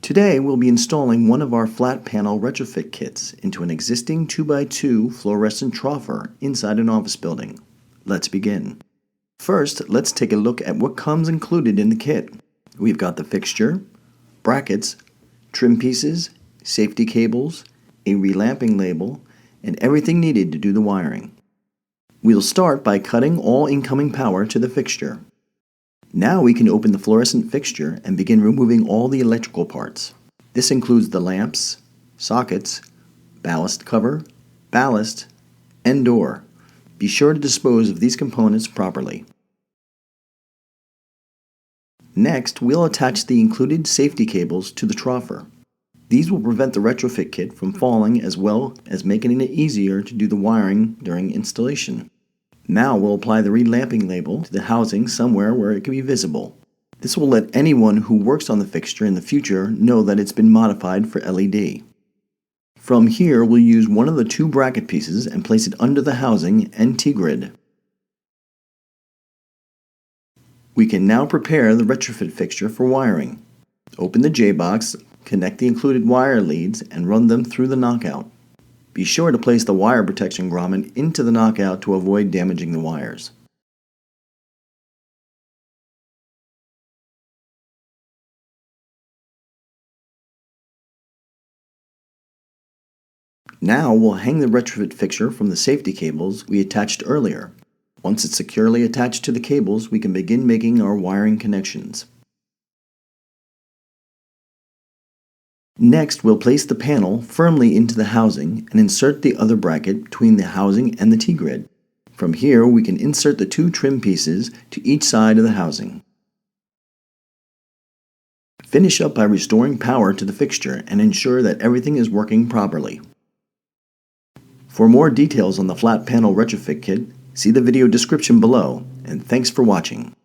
Today we'll be installing one of our flat panel retrofit kits into an existing 2x2 fluorescent troffer inside an office building. Let's begin. First, let's take a look at what comes included in the kit. We've got the fixture, brackets, trim pieces, safety cables, a relamping label, and everything needed to do the wiring. We'll start by cutting all incoming power to the fixture. Now we can open the fluorescent fixture and begin removing all the electrical parts. This includes the lamps, sockets, ballast cover, ballast, and door. Be sure to dispose of these components properly. Next, we'll attach the included safety cables to the troffer. These will prevent the retrofit kit from falling as well as making it easier to do the wiring during installation. Now we'll apply the relamping label to the housing somewhere where it can be visible. This will let anyone who works on the fixture in the future know that it's been modified for LED. From here, we'll use one of the two bracket pieces and place it under the housing and T-grid. We can now prepare the retrofit fixture for wiring. Open the J-box, connect the included wire leads, and run them through the knockout. Be sure to place the wire protection grommet into the knockout to avoid damaging the wires. Now we'll hang the retrofit fixture from the safety cables we attached earlier. Once it's securely attached to the cables, we can begin making our wiring connections. Next, we'll place the panel firmly into the housing and insert the other bracket between the housing and the T-grid. From here, we can insert the two trim pieces to each side of the housing. Finish up by restoring power to the fixture and ensure that everything is working properly. For more details on the flat panel retrofit kit, see the video description below, and thanks for watching.